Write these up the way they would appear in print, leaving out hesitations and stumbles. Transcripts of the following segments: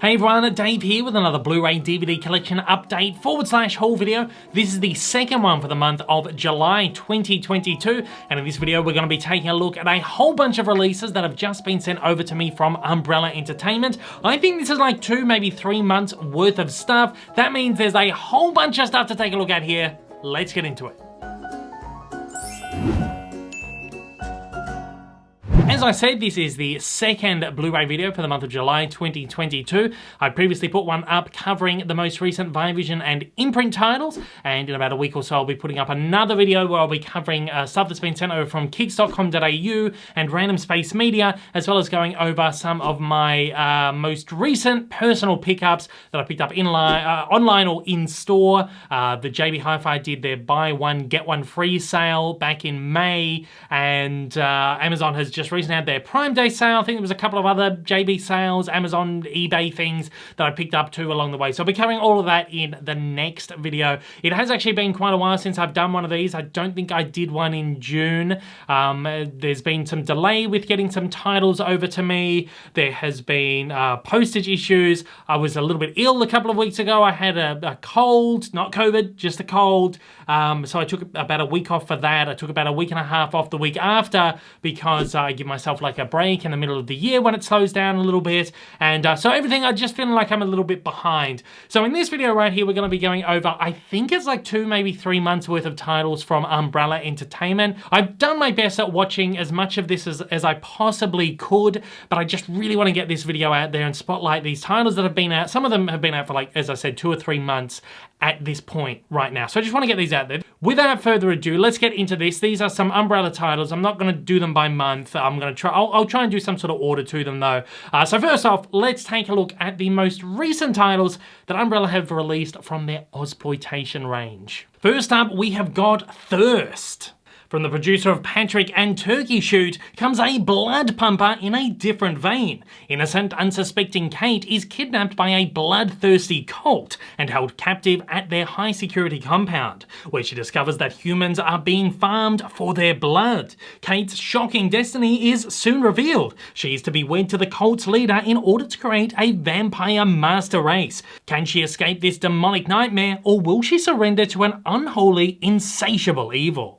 Hey everyone, Dave here with another Blu-ray DVD collection update / haul video. This is the second one for the month of July 2022, and in this video we're going to be taking a look at a whole bunch of releases that have just been sent over to me from Umbrella Entertainment. I think this is like 2, maybe 3 months worth of stuff. That means there's a whole bunch of stuff to take a look at here. Let's get into it. As I said, this is the second Blu-ray video for the month of July 2022. I previously put one up covering the most recent Vivision and imprint titles, and in about a week or so I'll be putting up another video where I'll be covering stuff that's been sent over from Kicks.com.au and Random Space Media, as well as going over some of my most recent personal pickups that I picked up online or in store. The JB Hi-Fi did their buy one get one free sale back in May, and Amazon has just recently had their Prime Day sale. I think there was a couple of other JB sales, Amazon, eBay things that I picked up too along the way. So I'll be covering all of that in the next video. It has actually been quite a while since I've done one of these. I don't think I did one in June. There's been some delay with getting some titles over to me. There has been postage issues. I was a little bit ill a couple of weeks ago. I had a cold, not COVID, just a cold. So I took about a week off for that. I took about a week and a half off the week after because I give myself like a break in the middle of the year when it slows down a little bit, and so everything, I just feel like I'm a little bit behind. So in this video right here we're going to be going over, I think it's like 2, maybe 3 months worth of titles from Umbrella Entertainment. I've done my best at watching as much of this as I possibly could, but I just really want to get this video out there and spotlight these titles that have been out. Some of them have been out for, like, as I said, 2 or 3 months at this point right now. So I just want to get these out there. Without further ado, let's get into this. These are some Umbrella titles. I'm not going to do them by month. I'll try and do some sort of order to them though. So first off, let's take a look at the most recent titles that Umbrella have released from their Ozploitation range. First up, we have got Thirst. From the producer of Patrick and Turkey Shoot comes a blood pumper in a different vein. Innocent, unsuspecting Kate is kidnapped by a bloodthirsty cult and held captive at their high-security compound, where she discovers that humans are being farmed for their blood. Kate's shocking destiny is soon revealed. She is to be wed to the cult's leader in order to create a vampire master race. Can she escape this demonic nightmare, or will she surrender to an unholy, insatiable evil?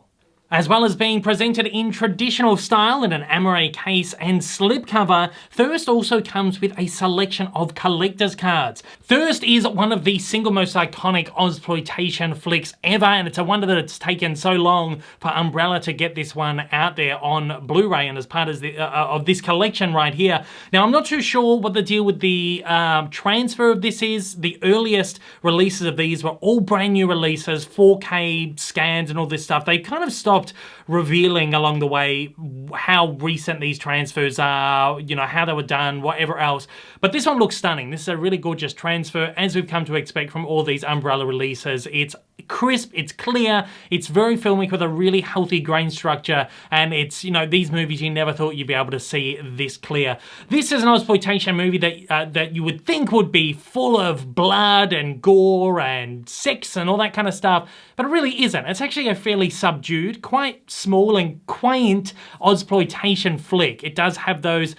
As well as being presented in traditional style in an amaret case and slipcover, Thirst also comes with a selection of collector's cards. Thirst is one of the single most iconic Ozploitation flicks ever, and it's a wonder that it's taken so long for Umbrella to get this one out there on Blu-ray and as part of this collection right here. Now, I'm not too sure what the deal with the transfer of this is. The earliest releases of these were all brand new releases, 4K scans and all this stuff. They kind of stopped revealing along the way how recent these transfers are, you know, how they were done, whatever else. But this one looks stunning. This is a really gorgeous transfer, as we've come to expect from all these Umbrella releases. It's crisp, it's clear, it's very filmic with a really healthy grain structure, and it's, you know, these movies you never thought you'd be able to see this clear. This is an Ozploitation movie that you would think would be full of blood and gore and sex and all that kind of stuff, but it really isn't. It's actually a fairly subdued, quite small and quaint Ozploitation flick. It does have those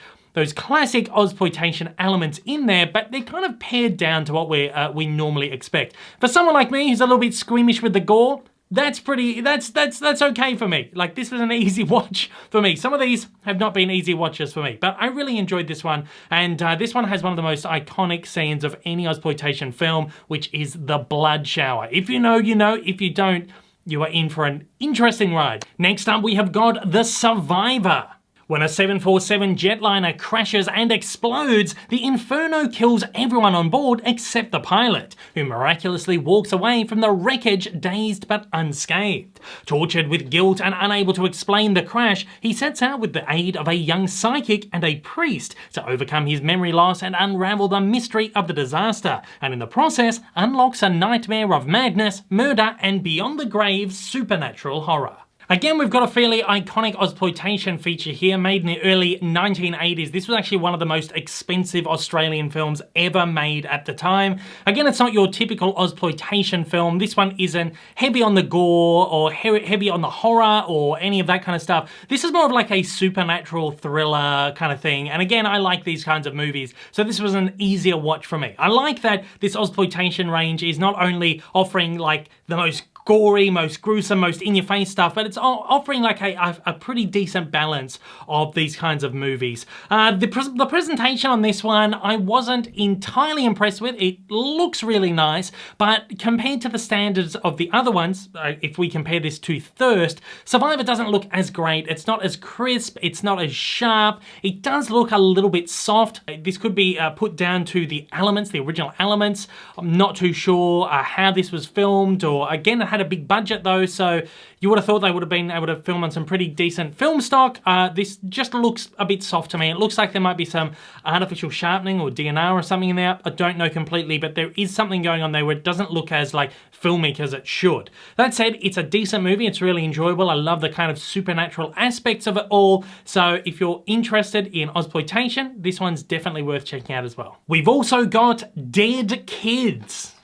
classic Ozploitation elements in there, but they're kind of pared down to what we normally expect. For someone like me who's a little bit squeamish with the gore, that's okay for me. Like, this was an easy watch for me. Some of these have not been easy watches for me, but I really enjoyed this one, and this one has one of the most iconic scenes of any Ozploitation film, which is the blood shower. If you know, you know. If you don't, you are in for an interesting ride. Next up, we have got The Survivor. When a 747 jetliner crashes and explodes, the inferno kills everyone on board except the pilot, who miraculously walks away from the wreckage dazed but unscathed. Tortured with guilt and unable to explain the crash, he sets out with the aid of a young psychic and a priest to overcome his memory loss and unravel the mystery of the disaster, and in the process unlocks a nightmare of madness, murder, and beyond the grave supernatural horror. Again, we've got a fairly iconic Ozploitation feature here, made in the early 1980s. This was actually one of the most expensive Australian films ever made at the time. Again, it's not your typical Ozploitation film. This one isn't heavy on the gore or heavy on the horror or any of that kind of stuff. This is more of like a supernatural thriller kind of thing. And again, I like these kinds of movies, so this was an easier watch for me. I like that this Ozploitation range is not only offering like the most gory, most gruesome, most in-your-face stuff, but it's offering like a pretty decent balance of these kinds of movies. The presentation on this one, I wasn't entirely impressed with. It looks really nice, but compared to the standards of the other ones, if we compare this to Thirst, Survivor doesn't look as great. It's not as crisp, it's not as sharp. It does look a little bit soft. This could be put down to the elements, the original elements. I'm not too sure how this was filmed, or again, it had a big budget though, so you would have thought they would have been able to film on some pretty decent film stock. This just looks a bit soft to me. It looks like there might be some artificial sharpening or DNR or something in there. I don't know completely, but there is something going on there where it doesn't look as like filmic as it should. That said, it's a decent movie. It's really enjoyable. I love the kind of supernatural aspects of it all. So if you're interested in Ozploitation, this one's definitely worth checking out as well. We've also got Dead Kids.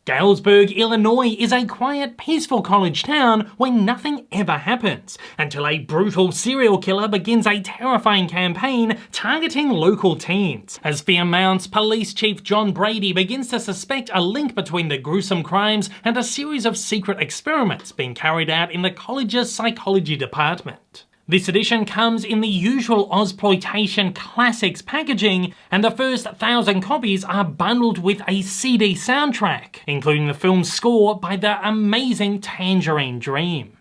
Galesburg, Illinois is a quiet, peaceful college town where nothing ever happens until a brutal serial killer begins a terrifying campaign targeting local teens. As fear mounts, Police Chief John Brady begins to suspect a link between the gruesome crimes and a series of secret experiments being carried out in the college's psychology department. This edition comes in the usual Ozploitation Classics packaging, and the first 1,000 copies are bundled with a CD soundtrack, including the film's score by the amazing Tangerine Dream.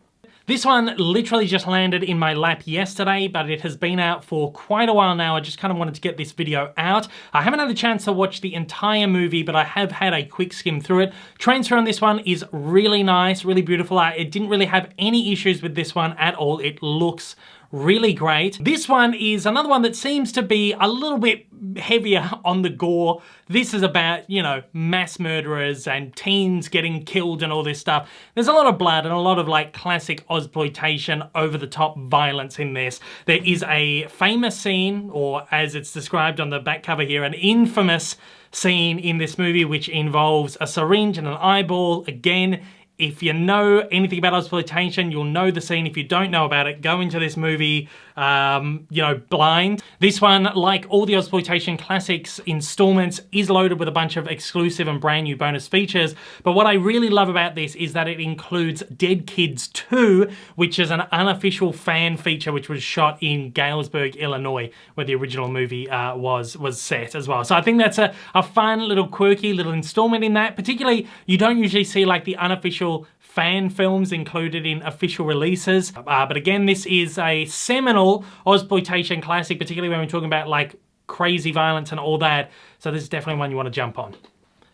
This one literally just landed in my lap yesterday, but it has been out for quite a while now. I just kind of wanted to get this video out. I haven't had a chance to watch the entire movie, but I have had a quick skim through it. Transfer on this one is really nice, really beautiful. It didn't really have any issues with this one at all. It looks really great. This one is another one that seems to be a little bit heavier on the gore. This is about, you know, mass murderers and teens getting killed and all this stuff. There's a lot of blood and a lot of like classic Ozploitation over-the-top violence in this. There is a famous scene, or as it's described on the back cover here, an infamous scene in this movie which involves a syringe and an eyeball. Again, if you know anything about Ozploitation, you'll know the scene. If you don't know about it, go into this movie, you know, blind. This one, like all the Ozploitation Classics installments, is loaded with a bunch of exclusive and brand new bonus features. But what I really love about this is that it includes Dead Kids 2, which is an unofficial fan feature which was shot in Galesburg, Illinois, where the original movie was set as well. So I think that's a fun little quirky little installment in that. Particularly, you don't usually see like the unofficial fan films included in official releases. But again, this is a seminal Ozploitation classic, particularly when we're talking about like crazy violence and all that. So this is definitely one you want to jump on.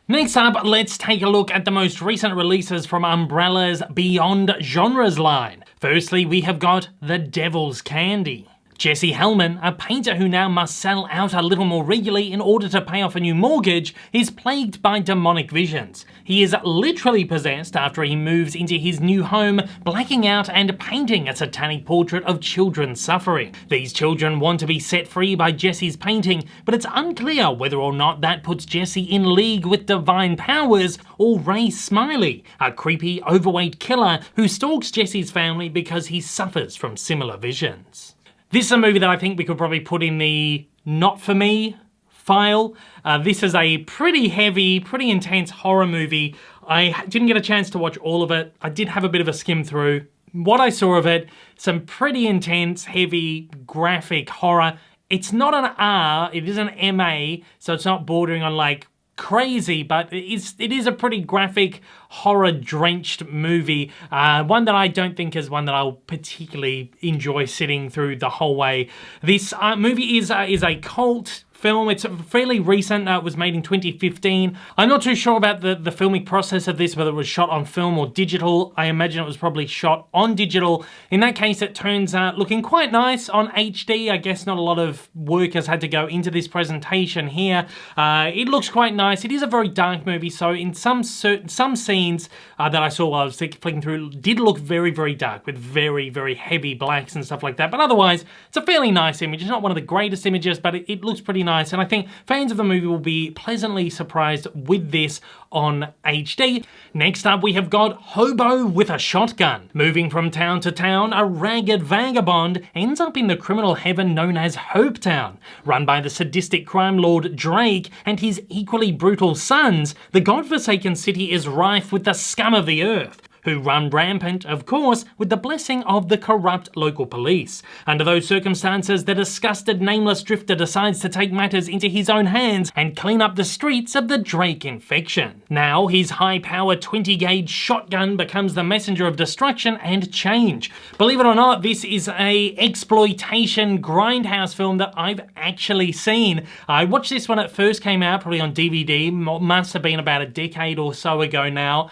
Next up, let's take a look at the most recent releases from Umbrella's Beyond Genres line. Firstly, we have got The Devil's Candy. Jesse Hellman, a painter who now must sell out a little more regularly in order to pay off a new mortgage, is plagued by demonic visions. He is literally possessed after he moves into his new home, blacking out and painting a satanic portrait of children suffering. These children want to be set free by Jesse's painting, but it's unclear whether or not that puts Jesse in league with divine powers or Ray Smiley, a creepy, overweight killer who stalks Jesse's family because he suffers from similar visions. This is a movie that I think we could probably put in the not for me file. This is a pretty heavy, pretty intense horror movie. I didn't get a chance to watch all of it. I did have a bit of a skim through. What I saw of it, some pretty intense, heavy, graphic horror. It's not an R, it is an MA, so it's not bordering on like crazy, but it is a pretty graphic, horror-drenched movie. One that I don't think is one that I'll particularly enjoy sitting through the whole way. This movie is a cult film. It's fairly recent. It was made in 2015. I'm not too sure about the filming process of this, whether it was shot on film or digital. I imagine it was probably shot on digital. In that case, it turns out looking quite nice on HD. I guess not a lot of work has had to go into this presentation here. It looks quite nice. It is a very dark movie, so in some scenes that I saw while I was flicking through, did look very, very dark with very, very heavy blacks and stuff like that. But otherwise, it's a fairly nice image. It's not one of the greatest images, but it looks pretty nice. And I think fans of the movie will be pleasantly surprised with this on HD. Next up, we have got Hobo with a Shotgun. Moving from town to town, a ragged vagabond ends up in the criminal heaven known as Hopetown. Run by the sadistic crime lord Drake and his equally brutal sons, the godforsaken city is rife with the scum of the earth, who run rampant, of course, with the blessing of the corrupt local police. Under those circumstances, the disgusted nameless drifter decides to take matters into his own hands and clean up the streets of the Drake infection. Now, his high-powered 20-gauge shotgun becomes the messenger of destruction and change. Believe it or not, this is a exploitation grindhouse film that I've actually seen. I watched this when it first came out, probably on DVD, must have been about a decade or so ago now.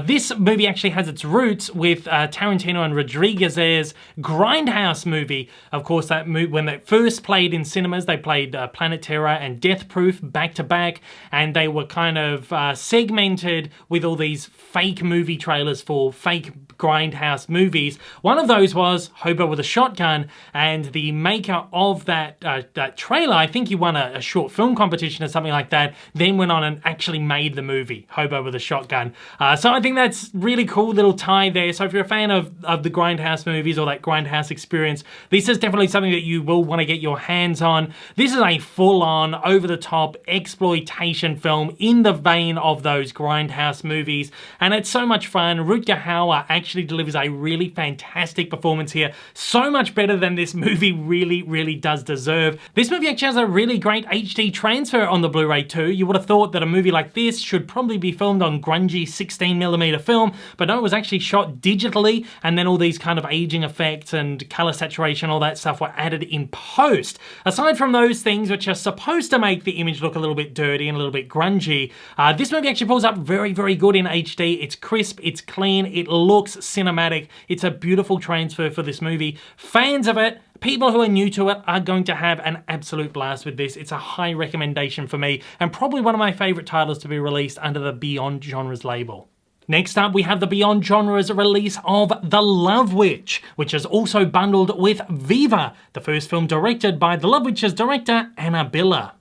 This movie actually has its roots with Tarantino and Rodriguez's Grindhouse movie. Of course, that movie, when they first played in cinemas, they played Planet Terror and Death Proof back to back, and they were kind of segmented with all these fake movie trailers for fake Grindhouse movies. One of those was Hobo with a Shotgun, and the maker of that trailer, I think he won a short film competition or something like that, then went on and actually made the movie Hobo with a Shotgun. So I think that's really cool little tie there. So if you're a fan of the Grindhouse movies or that Grindhouse experience, this is definitely something that you will want to get your hands on. This is a full-on, over-the-top exploitation film in the vein of those Grindhouse movies, and it's so much fun. Rutger Hauer actually delivers a really fantastic performance here, so much better than this movie really does deserve. This movie actually has a really great HD transfer on the Blu-ray too. You would have thought that a movie like this should probably be filmed on grungy 16mm film, but no, it was actually shot digitally, and then all these kind of aging effects and color saturation, all that stuff were added in post. Aside from those things which are supposed to make the image look a little bit dirty and a little bit grungy, this movie actually pulls up very good in HD. It's crisp, it's clean, it looks cinematic. It's a beautiful transfer for this movie. Fans of it, people who are new to it, are going to have an absolute blast with this. It's a high recommendation for me, and probably one of my favorite titles to be released under the Beyond Genres label. Next up, we have the Beyond Genres release of The Love Witch, which is also bundled with Viva, the first film directed by The Love Witch's director, Anna Biller.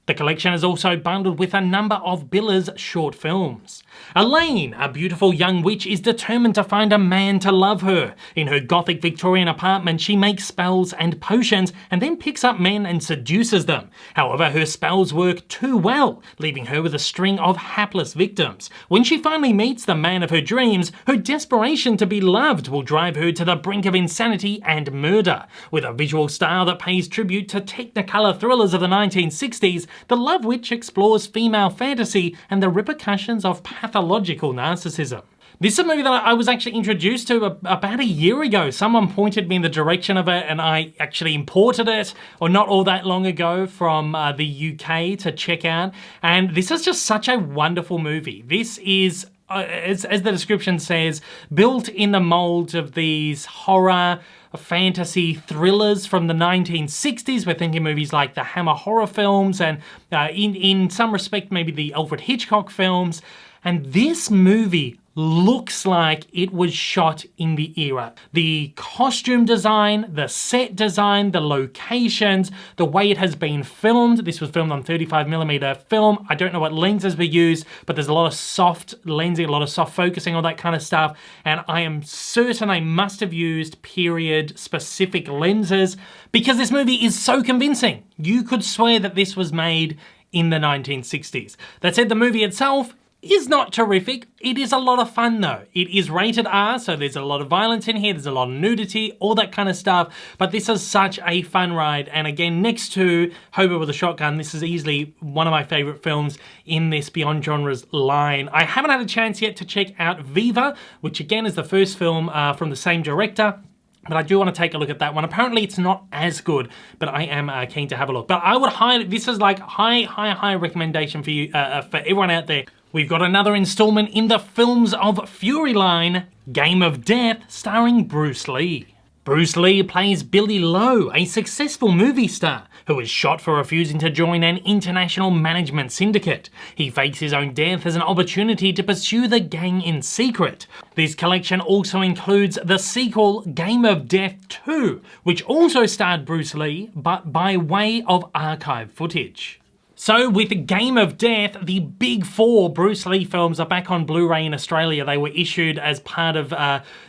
The collection is also bundled with a number of Biller's short films. Elaine, a beautiful young witch, is determined to find a man to love her. In her gothic Victorian apartment, she makes spells and potions and then picks up men and seduces them. However, her spells work too well, leaving her with a string of hapless victims. When she finally meets the man of her dreams, her desperation to be loved will drive her to the brink of insanity and murder. With a visual style that pays tribute to Technicolor thrillers of the 1960s, The Love Witch explores female fantasy and the repercussions of pathological narcissism. This is a movie that I was actually introduced to about a year ago. Someone pointed me in the direction of it, and I actually imported it, or not all that long ago, from the UK to check out. And this is just such a wonderful movie. This is, as the description says, built in the mold of these horror, fantasy thrillers from the 1960s. We're thinking movies like the Hammer horror films, and in some respect, maybe the Alfred Hitchcock films. And this movie looks like it was shot in the era. The costume design, the set design, the locations, the way it has been filmed. This was filmed on 35mm film. I don't know what lenses were used, but there's a lot of soft lensing, a lot of soft focusing, all that kind of stuff. And I am certain I must have used period specific lenses because this movie is so convincing. You could swear that this was made in the 1960s. That said, the movie itself is not terrific. It is a lot of fun though. It is rated R, so there's a lot of violence in here, there's a lot of nudity, all that kind of stuff, but this is such a fun ride. And again, next to Hobo with a Shotgun, this is easily one of my favorite films in this Beyond Genres line. I haven't had a chance yet to check out Viva, which again is the first film from the same director. But I do want to take a look at that one. Apparently it's not as good, but I am keen to have a look. But I would highly, this is like high recommendation for you, for everyone out there. We've got another installment in the Films of Fury line, Game of Death, starring Bruce Lee. Bruce Lee plays Billy Lowe, a successful movie star who is shot for refusing to join an international management syndicate. He fakes his own death as an opportunity to pursue the gang in secret. This collection also includes the sequel Game of Death 2, which also starred Bruce Lee, but by way of archive footage. So with Game of Death, the big 4 Bruce Lee films are back on Blu-ray in Australia. They were issued as part of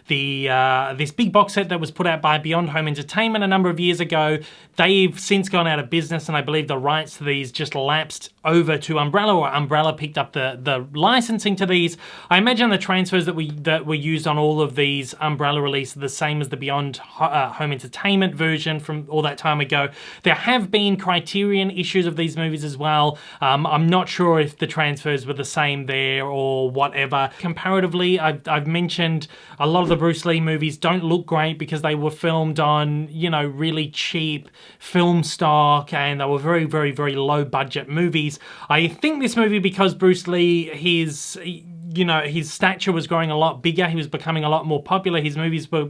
this big box set that was put out by Beyond Home Entertainment a number of years ago. They've since gone out of business, and I believe the rights to these just lapsed over to Umbrella, or Umbrella picked up the licensing to these. I imagine the transfers that were used on all of these Umbrella releases are the same as the Beyond Home Entertainment version from all that time ago. There have been Criterion issues of these movies as well. I'm not sure if the transfers were the same there or whatever. Comparatively, I've mentioned a lot of the Bruce Lee movies don't look great because they were filmed on, you know, really cheap film stock, and they were very low budget movies. I think this movie, because Bruce Lee, his stature was growing a lot bigger, he was becoming a lot more popular, his movies were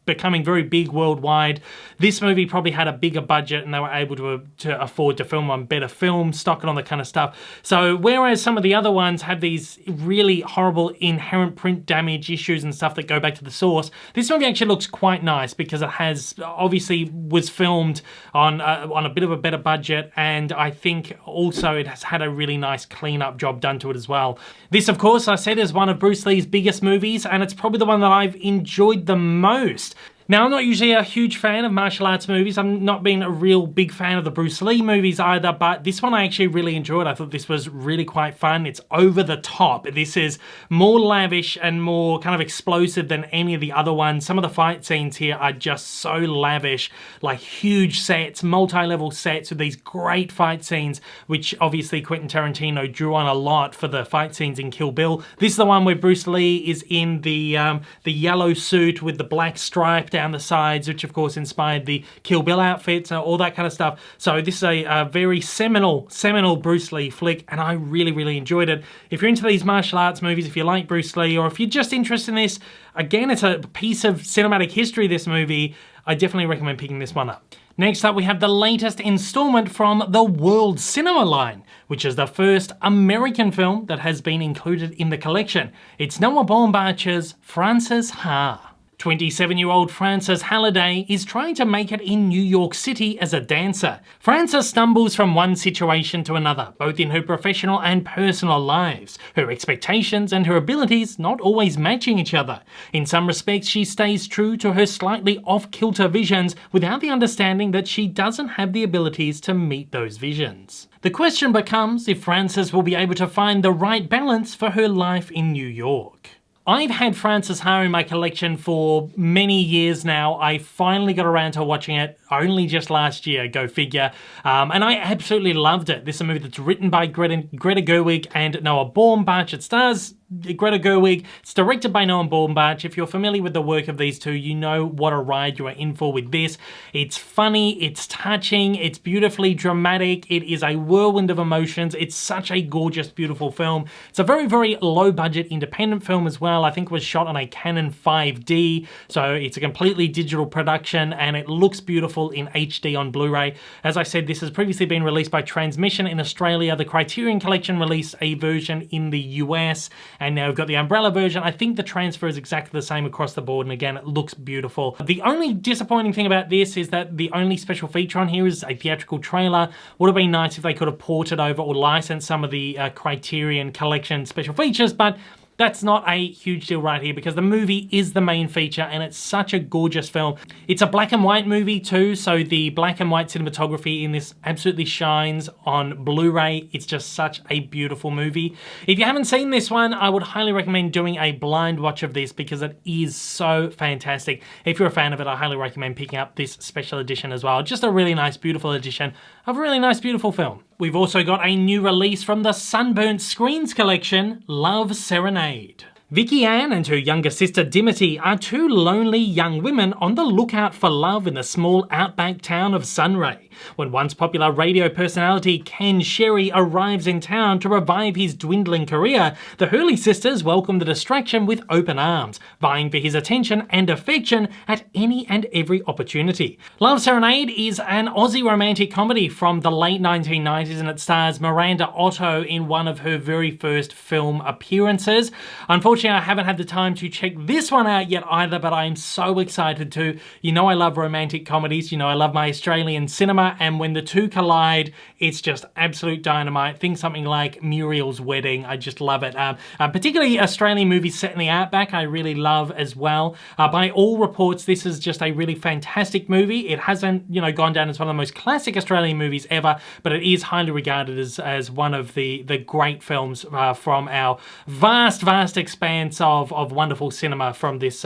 becoming very big worldwide. This movie probably had a bigger budget and they were able to afford to film on better film stock and all that kind of stuff. So whereas some of the other ones have these really horrible inherent print damage issues and stuff that go back to the source, this movie actually looks quite nice because it has obviously was filmed on a bit of a better budget, and I think also it has had a really nice clean-up job done to it as well. This, of course, I said, is one of Bruce Lee's biggest movies, and it's probably the one that I've enjoyed the most. Now, I'm not usually a huge fan of martial arts movies. I'm not been a real big fan of the Bruce Lee movies either, but this one I actually really enjoyed. I thought this was really quite fun. It's over the top. This is more lavish and more kind of explosive than any of the other ones. Some of the fight scenes here are just so lavish, like huge sets, multi-level sets with these great fight scenes, which obviously Quentin Tarantino drew on a lot for the fight scenes in Kill Bill. This is the one where Bruce Lee is in the yellow suit with the black stripe down the sides, which of course inspired the Kill Bill outfits and all that kind of stuff. So this is a very seminal Bruce Lee flick, and I really enjoyed it. If you're into these martial arts movies, if you like Bruce Lee, or if you're just interested in this, again, it's a piece of cinematic history, this movie. I definitely recommend picking this one up. Next up, we have the latest installment from the World Cinema line, which is the first American film that has been included in the collection. It's Noah Baumbach's Frances Ha. 27-year-old Frances Halliday is trying to make it in New York City as a dancer. Frances stumbles from one situation to another, both in her professional and personal lives, her expectations and her abilities not always matching each other. In some respects, she stays true to her slightly off-kilter visions without the understanding that she doesn't have the abilities to meet those visions. The question becomes if Frances will be able to find the right balance for her life in New York. I've had Frances Ha in my collection for many years now. I finally got around to watching it only just last year, go figure, and I absolutely loved it. This is a movie that's written by Greta Gerwig and Noah Baumbach. It stars Greta Gerwig. It's directed by Noah Baumbach. If you're familiar with the work of these two, you know what a ride you are in for with this. It's funny, it's touching, it's beautifully dramatic, it is a whirlwind of emotions. It's such a gorgeous, beautiful film. It's a very low-budget independent film as well. I think it was shot on a Canon 5D, so it's a completely digital production, and it looks beautiful in HD on Blu-ray. As I said, this has previously been released by Transmission in Australia. The Criterion Collection released a version in the US, and now we've got the Umbrella version. I think the transfer is exactly the same across the board, and again, it looks beautiful. The only disappointing thing about this is that the only special feature on here is a theatrical trailer. Would have been nice if they could have ported over or licensed some of the Criterion Collection special features, but that's not a huge deal right here because the movie is the main feature and it's such a gorgeous film. It's a black and white movie too, so the black and white cinematography in this absolutely shines on Blu-ray. It's just such a beautiful movie. If you haven't seen this one, I would highly recommend doing a blind watch of this because it is so fantastic. If you're a fan of it, I highly recommend picking up this special edition as well. Just a really nice, beautiful edition of a really nice, beautiful film. We've also got a new release from the Sunburnt Screens collection, Love Serenade. Vicky Ann and her younger sister Dimity are two lonely young women on the lookout for love in the small outback town of Sunray. When once popular radio personality Ken Sherry arrives in town to revive his dwindling career, the Hurley sisters welcome the distraction with open arms, vying for his attention and affection at any and every opportunity. Love Serenade is an Aussie romantic comedy from the late 1990s, and it stars Miranda Otto in one of her very first film appearances. Unfortunately, I haven't had the time to check this one out yet either, but I'm so excited to. You know I love romantic comedies, you know I love my Australian cinema, and when the two collide, it's just absolute dynamite. Think something like Muriel's Wedding, I just love it. Particularly Australian movies set in the outback, I really love as well. By all reports, this is just a really fantastic movie. It hasn't, gone down as one of the most classic Australian movies ever, but it is highly regarded as one of the great films from our vast expanse of wonderful cinema from this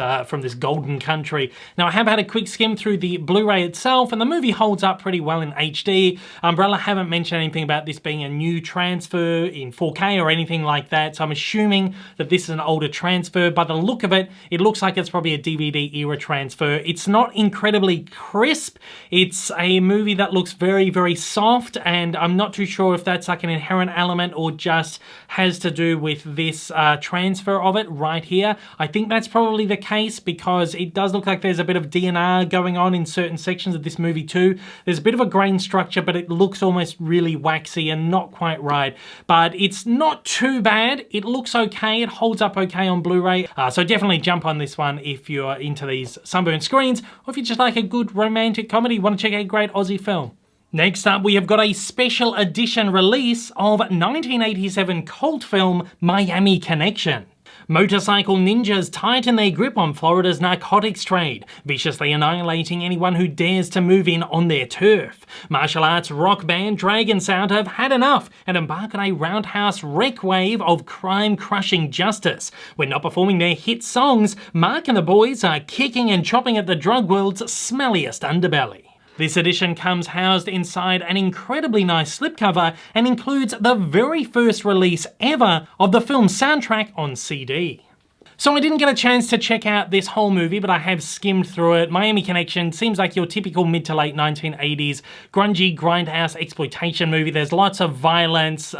golden country. Now, I have had a quick skim through the Blu-ray itself, and the movie holds up pretty well in HD. Umbrella haven't mentioned anything about this being a new transfer in 4K or anything like that, so I'm assuming that this is an older transfer. By the look of it, it looks like it's probably a DVD era transfer. It's not incredibly crisp. It's a movie that looks very soft, and I'm not too sure if that's like an inherent element or just has to do with this transfer of it right here. I think that's probably the case because it does look like there's a bit of DNR going on in certain sections of this movie too. There's a bit of a grain structure, but it looks almost really waxy and not quite right. But it's not too bad. It looks okay. It holds up okay on Blu-ray. So definitely jump on this one if you're into these Sunburnt Screens, or if you just like a good romantic comedy, want to check out a great Aussie film. Next up, we have got a special edition release of 1987 cult film Miami Connection. Motorcycle ninjas tighten their grip on Florida's narcotics trade, viciously annihilating anyone who dares to move in on their turf. Martial arts rock band Dragon Sound have had enough and embark on a roundhouse wreck wave of crime-crushing justice. When not performing their hit songs, Mark and the boys are kicking and chopping at the drug world's smelliest underbelly. This edition comes housed inside an incredibly nice slipcover and includes the very first release ever of the film's soundtrack on CD. So I didn't get a chance to check out this whole movie, but I have skimmed through it. Miami Connection seems like your typical mid to late 1980s grungy grindhouse exploitation movie. There's lots of violence,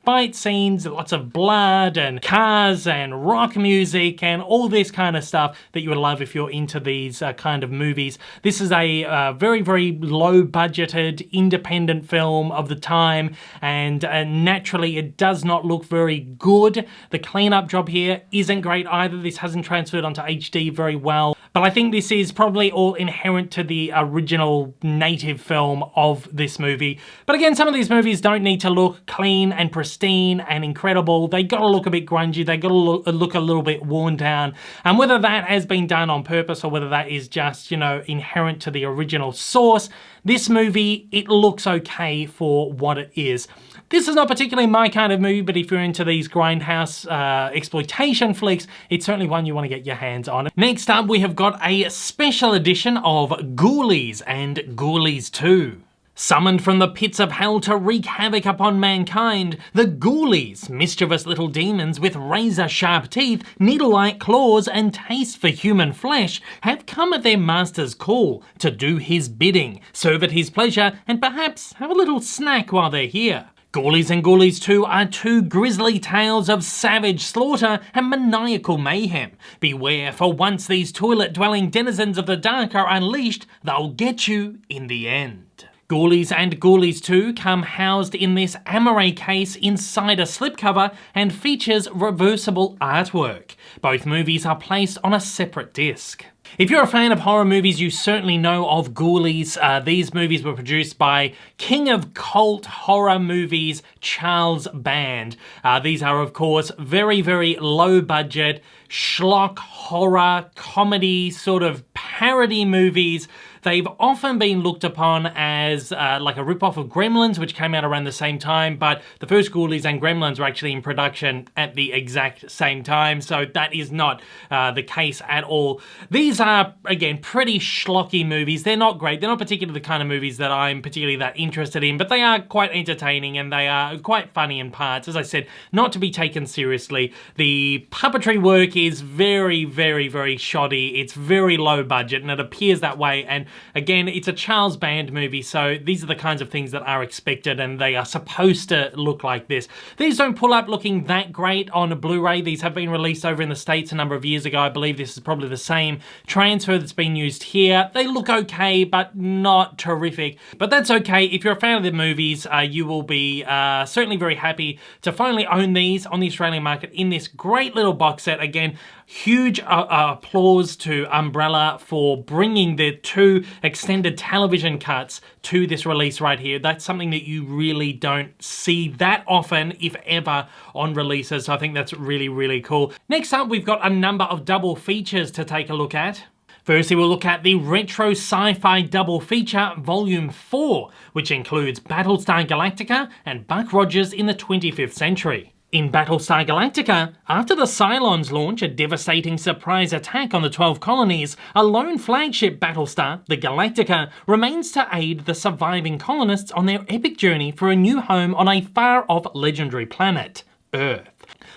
fight scenes, lots of blood and cars and rock music and all this kind of stuff that you would love if you're into these kind of movies. This is a very low budgeted independent film of the time, and naturally it does not look very good. The cleanup job here isn't great either. This hasn't transferred onto HD very well, but I think this is probably all inherent to the original native film of this movie. But again, some of these movies don't need to look clean and pristine and incredible. They gotta look a bit grungy, they gotta look a little bit worn down. And whether that has been done on purpose or whether that is just, inherent to the original source, this movie, it looks okay for what it is. This is not particularly my kind of movie, but if you're into these grindhouse exploitation flicks, it's certainly one you want to get your hands on. Next up, we have got a special edition of Ghoulies and Ghoulies 2. Summoned from the pits of hell to wreak havoc upon mankind, the Ghoulies, mischievous little demons with razor-sharp teeth, needle-like claws, and taste for human flesh, have come at their master's call to do his bidding, serve at his pleasure, and perhaps have a little snack while they're here. Ghoulies and Ghoulies 2 are two grisly tales of savage slaughter and maniacal mayhem. Beware, for once these toilet-dwelling denizens of the dark are unleashed, they'll get you in the end. Ghoulies and Ghoulies 2 come housed in this Amaray case inside a slipcover and features reversible artwork. Both movies are placed on a separate disc. If you're a fan of horror movies, you certainly know of Ghoulies. These movies were produced by king of cult horror movies, Charles Band. These are, of course, very low budget, schlock horror, comedy, sort of parody movies They've often been looked upon as like a rip-off of Gremlins, which came out around the same time, but the first Ghoulies and Gremlins were actually in production at the exact same time, so that is not the case at all. These are, again, pretty schlocky movies. They're not great. They're not particularly the kind of movies that I'm particularly that interested in, but they are quite entertaining and they are quite funny in parts. As I said, not to be taken seriously. The puppetry work is very, very, very shoddy. It's very low budget, and it appears that way. And again, it's a Charles Band movie, so these are the kinds of things that are expected, and they are supposed to look like this. These don't pull up looking that great on a Blu-ray. These have been released over in the States a number of years ago. I believe this is probably the same transfer that's been used here. They look okay, but not terrific. But that's okay. If you're a fan of the movies, you will be certainly very happy to finally own these on the Australian market in this great little box set. Again, huge applause to Umbrella for bringing the 2 extended television cuts to this release right here. That's something that you really don't see that often, if ever, on releases. So I think that's really, really cool. Next up, we've got a number of double features to take a look at. Firstly, we'll look at the Retro Sci-Fi Double Feature Volume 4, which includes Battlestar Galactica and Buck Rogers in the 25th Century. In Battlestar Galactica, after the Cylons launch a devastating surprise attack on the 12 colonies, a lone flagship Battlestar, the Galactica, remains to aid the surviving colonists on their epic journey for a new home on a far-off legendary planet, Earth.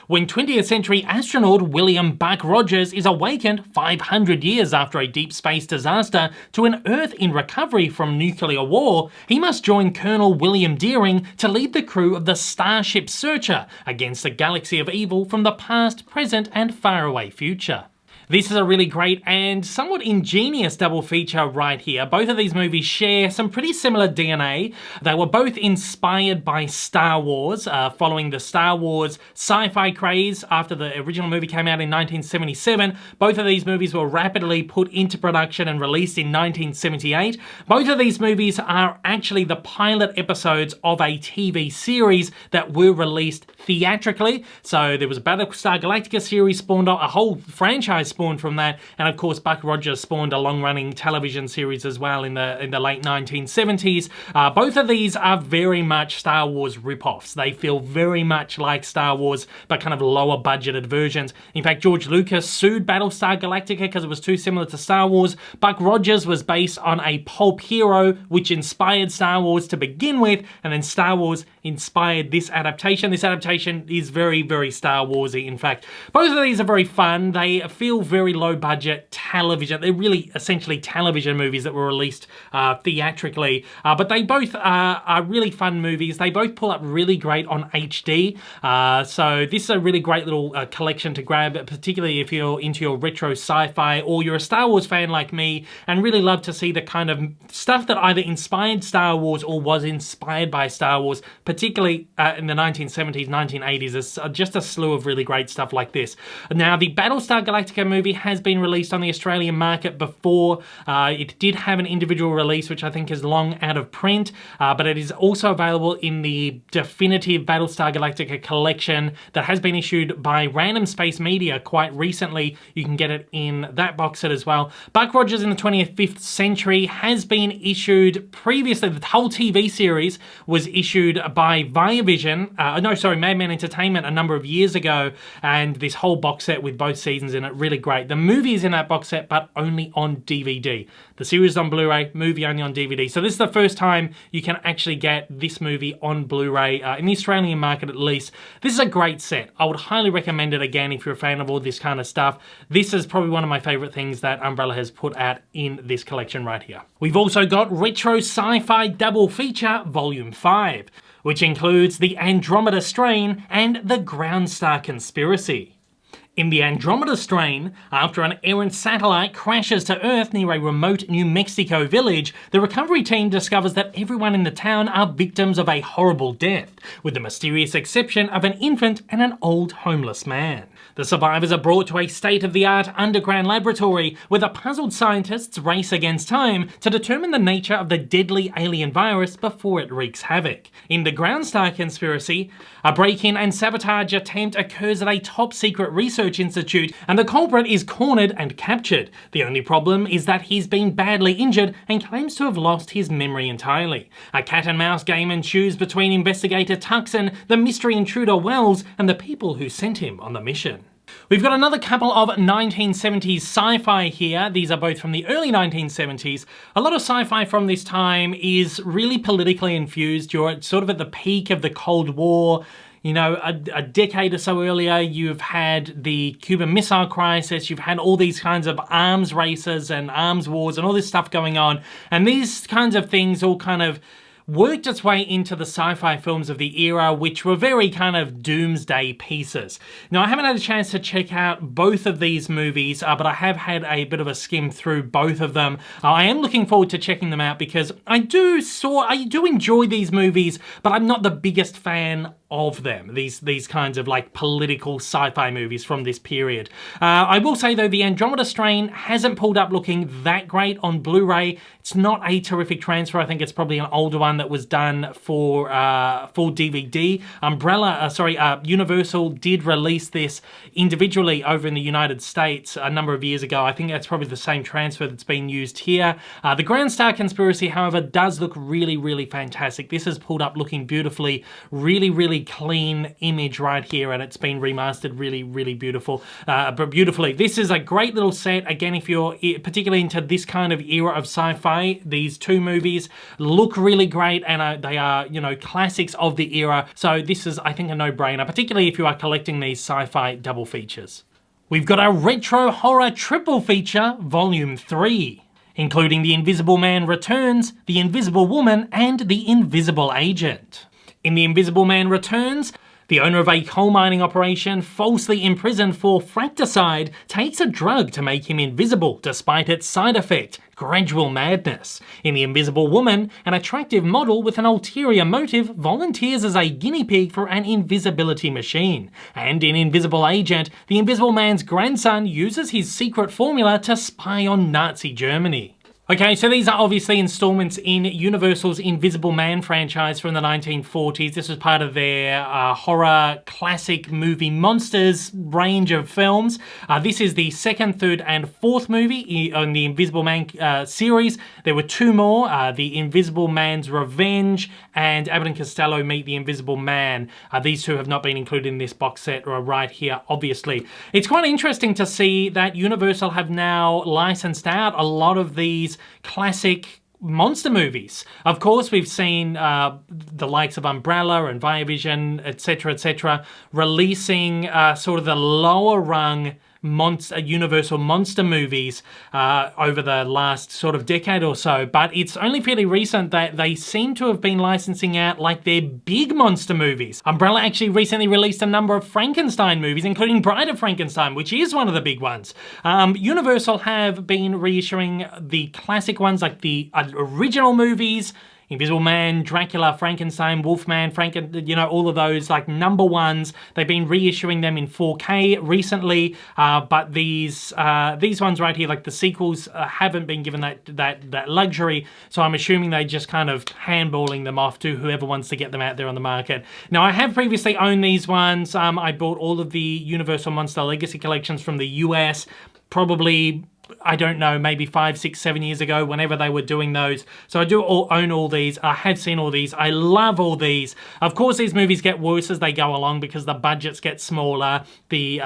When 20th century astronaut William Buck Rogers is awakened 500 years after a deep space disaster to an Earth in recovery from nuclear war, he must join Colonel William Deering to lead the crew of the Starship Searcher against a galaxy of evil from the past, present, and faraway future. This is a really great and somewhat ingenious double feature right here. Both of these movies share some pretty similar DNA. They were both inspired by Star Wars, following the Star Wars sci-fi craze after the original movie came out in 1977. Both of these movies were rapidly put into production and released in 1978. Both of these movies are actually the pilot episodes of a TV series that were released theatrically. So there was a Battlestar Galactica series spawned off, a whole franchise spawned from that, and of course Buck Rogers spawned a long-running television series as well in the late 1970s. Both of these are very much Star Wars rip-offs. They feel very much like Star Wars, but kind of lower budgeted versions. In fact, George Lucas sued Battlestar Galactica because it was too similar to Star Wars. Buck Rogers was based on a pulp hero, which inspired Star Wars to begin with, and then Star Wars inspired this adaptation. This adaptation is very, very Star Warsy, in fact. Both of these are very fun. They feel very low budget television. They're really essentially television movies that were released theatrically, but they both are really fun movies. They both pull up really great on HD, so this is a really great little collection to grab, particularly if you're into your retro sci-fi or you're a Star Wars fan like me and really love to see the kind of stuff that either inspired Star Wars or was inspired by Star Wars, particularly in the 1970s, 1980s. There's just a slew of really great stuff like this. Now, the Battlestar Galactica movie has been released on the Australian market before. It did have an individual release, which I think is long out of print, but it is also available in the definitive Battlestar Galactica collection that has been issued by Random Space Media quite recently. You can get it in that box set as well. Buck Rogers in the 25th Century has been issued previously. The whole TV series was issued by Madman Entertainment a number of years ago, and this whole box set with both seasons in it, really great. The movie is in that box set, but only on DVD. The series on Blu-ray, movie only on DVD. So this is the first time you can actually get this movie on Blu-ray, in the Australian market at least. This is a great set. I would highly recommend it again if you're a fan of all this kind of stuff. This is probably one of my favorite things that Umbrella has put out in this collection right here. We've also got Retro Sci-Fi Double Feature Volume 5, which includes The Andromeda Strain and The Ground Star Conspiracy. In the Andromeda Strain, after an errant satellite crashes to Earth near a remote New Mexico village, the recovery team discovers that everyone in the town are victims of a horrible death, with the mysterious exception of an infant and an old homeless man. The survivors are brought to a state-of-the-art underground laboratory where the puzzled scientists race against time to determine the nature of the deadly alien virus before it wreaks havoc. In the Ground Star Conspiracy, a break-in and sabotage attempt occurs at a top-secret research Research Institute, and the culprit is cornered and captured. The only problem is that he's been badly injured and claims to have lost his memory entirely. A cat and mouse game ensues between investigator Tuxon, the mystery intruder Wells, and the people who sent him on the mission. We've got another couple of 1970s sci-fi here. These are both from the early 1970s. A lot of sci-fi from this time is really politically infused. You're sort of at the peak of the Cold War. You know, a decade or so earlier, you've had the Cuban Missile Crisis, you've had all these kinds of arms races and arms wars and all this stuff going on. And these kinds of things all kind of worked its way into the sci-fi films of the era, which were very kind of doomsday pieces. Now, I haven't had a chance to check out both of these movies, but I have had a bit of a skim through both of them. I am looking forward to checking them out because I do enjoy these movies, but I'm not the biggest fan of them, these kinds of like political sci-fi movies from this period. I will say though, the Andromeda Strain hasn't pulled up looking that great on Blu-ray. It's not a terrific transfer. I think it's probably an older one that was done for DVD. Universal did release this individually over in the United States a number of years ago. I think that's probably the same transfer that's been used here. The Grand Star Conspiracy, however, does look really, really fantastic. This is pulled up looking beautifully, really clean image right here, and it's been remastered really beautifully. This is a great little set. Again, if you're particularly into this kind of era of sci-fi, these two movies look really great, and they are, you know, classics of the era. So this is, I think, a no-brainer, particularly if you are collecting these sci-fi double features. We've got a retro horror triple feature, Volume 3. Including The Invisible Man Returns, The Invisible Woman, and The Invisible Agent. In The Invisible Man Returns, the owner of a coal mining operation, falsely imprisoned for fracticide, takes a drug to make him invisible despite its side effect, gradual madness. In The Invisible Woman, an attractive model with an ulterior motive volunteers as a guinea pig for an invisibility machine. And in Invisible Agent, the Invisible Man's grandson uses his secret formula to spy on Nazi Germany. Okay, so these are obviously installments in Universal's Invisible Man franchise from the 1940s. This was part of their horror classic movie monsters range of films. This is the second, third, and fourth movie on the Invisible Man series. There were two more, The Invisible Man's Revenge and Abbott and Costello Meet the Invisible Man. These two have not been included in this box set right here, obviously. It's quite interesting to see that Universal have now licensed out a lot of these classic monster movies. Of course, we've seen the likes of Umbrella and Viavision, etc., releasing sort of the lower rung Universal monster movies over the last sort of decade or so, but it's only fairly recent that they seem to have been licensing out like their big monster movies. Umbrella actually recently released a number of Frankenstein movies, including Bride of Frankenstein, which is one of the big ones. Universal have been reissuing the classic ones, like the original movies, Invisible Man, Dracula, Frankenstein, Wolfman, you know, all of those like number ones. They've been reissuing them in 4K recently, but these ones right here, like the sequels, haven't been given that luxury. So I'm assuming they just kind of handballing them off to whoever wants to get them out there on the market. Now, I have previously owned these ones. I bought all of the Universal Monster Legacy collections from the US, probably, I don't know, maybe 5, 6, 7 years ago, whenever they were doing those. So I do own all these. I have seen all these. I love all these. Of course, these movies get worse as they go along because the budgets get smaller. The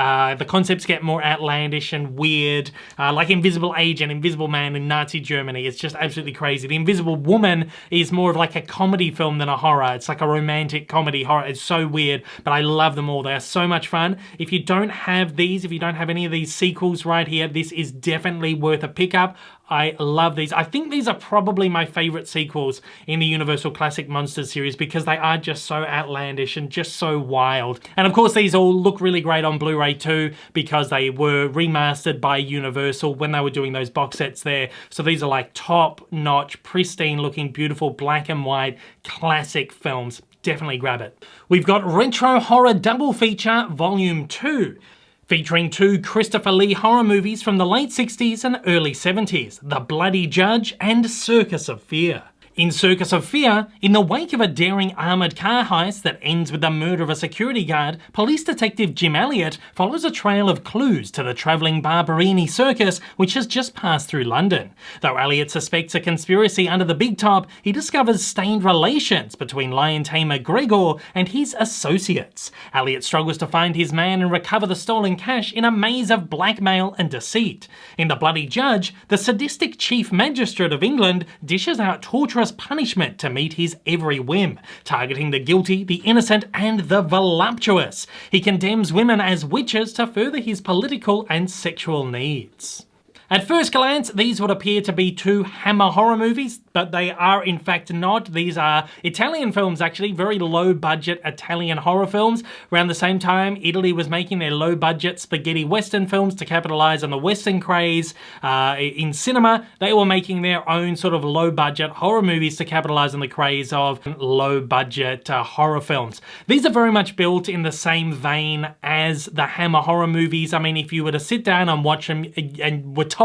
concepts get more outlandish and weird. Like Invisible Agent, Invisible Man in Nazi Germany. It's just absolutely crazy. The Invisible Woman is more of like a comedy film than a horror. It's like a romantic comedy horror. It's so weird, but I love them all. They are so much fun. If you don't have these, if you don't have any of these sequels right here, this is definitely worth a pickup. I love these. I think these are probably my favorite sequels in the Universal Classic Monsters series because they are just so outlandish and just so wild. And of course, these all look really great on Blu-ray too because they were remastered by Universal when they were doing those box sets there. So these are like top-notch, pristine-looking, beautiful black and white classic films. Definitely grab it. We've got Retro Horror Double Feature Volume 2. Featuring two Christopher Lee horror movies from the late 60s and early 70s, The Bloody Judge and Circus of Fear. In Circus of Fear, in the wake of a daring armoured car heist that ends with the murder of a security guard, police detective Jim Elliot follows a trail of clues to the travelling Barberini circus, which has just passed through London. Though Elliot suspects a conspiracy under the big top, he discovers stained relations between lion tamer Gregor and his associates. Elliot struggles to find his man and recover the stolen cash in a maze of blackmail and deceit. In The Bloody Judge, the sadistic Chief Magistrate of England dishes out torturous punishment to meet his every whim, targeting the guilty, the innocent, and the voluptuous. He condemns women as witches to further his political and sexual needs. At first glance, these would appear to be two Hammer horror movies, but they are in fact not. These are Italian films, actually, very low-budget Italian horror films. Around the same time, Italy was making their low-budget spaghetti western films to capitalize on the western craze in cinema. They were making their own sort of low-budget horror movies to capitalize on the craze of low-budget horror films. These are very much built in the same vein as the Hammer horror movies. I mean, if you were to sit down and watch them and were told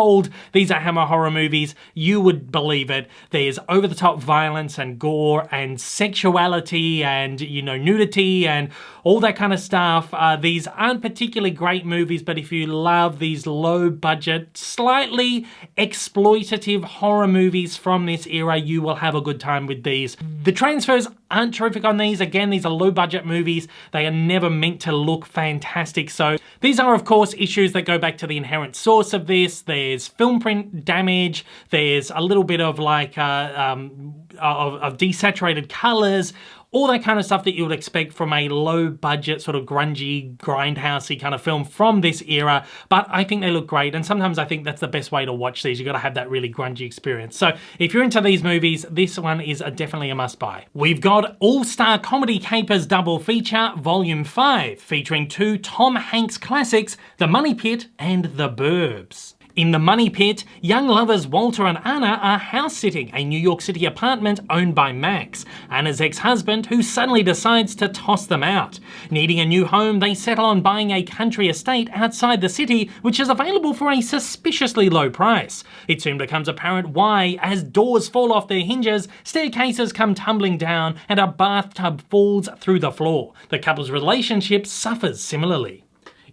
these are Hammer horror movies, you would believe it. There's over-the-top violence and gore and sexuality and, you know, nudity and all that kind of stuff. These aren't particularly great movies, but if you love these low-budget, slightly exploitative horror movies from this era, you will have a good time with these. The transfers aren't terrific on these. Again, these are low-budget movies. They are never meant to look fantastic. So these are, of course, issues that go back to the inherent source of this. There's film print damage. There's a little bit of like of desaturated colors. All that kind of stuff that you would expect from a low-budget, sort of grungy, grindhousey kind of film from this era, but I think they look great, and sometimes I think that's the best way to watch these. You've got to have that really grungy experience. So if you're into these movies, this one is definitely a must-buy. We've got All-Star Comedy Capers Double Feature Volume 5, featuring two Tom Hanks classics, The Money Pit and The Burbs. In The Money Pit, young lovers Walter and Anna are house-sitting a New York City apartment owned by Max, Anna's ex-husband, who suddenly decides to toss them out. Needing a new home, they settle on buying a country estate outside the city, which is available for a suspiciously low price. It soon becomes apparent why, as doors fall off their hinges, staircases come tumbling down, and a bathtub falls through the floor. The couple's relationship suffers similarly.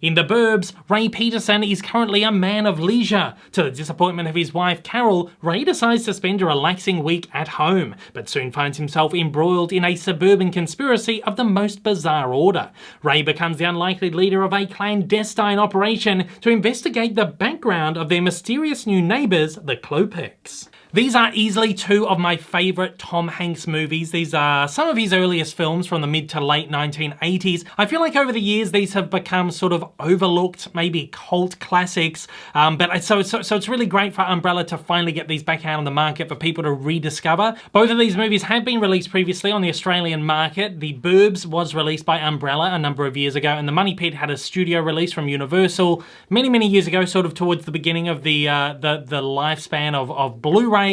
In The Burbs, Ray Peterson is currently a man of leisure. To the disappointment of his wife Carol, Ray decides to spend a relaxing week at home, but soon finds himself embroiled in a suburban conspiracy of the most bizarre order. Ray becomes the unlikely leader of a clandestine operation to investigate the background of their mysterious new neighbours, the Klopeks. These are easily two of my favourite Tom Hanks movies. These are some of his earliest films from the mid to late 1980s. I feel like over the years these have become sort of overlooked, maybe cult classics. So it's really great for Umbrella to finally get these back out on the market for people to rediscover. Both of these movies have been released previously on the Australian market. The Burbs was released by Umbrella a number of years ago, and The Money Pit had a studio release from Universal many, many years ago, sort of towards the beginning of the lifespan of Blu-ray.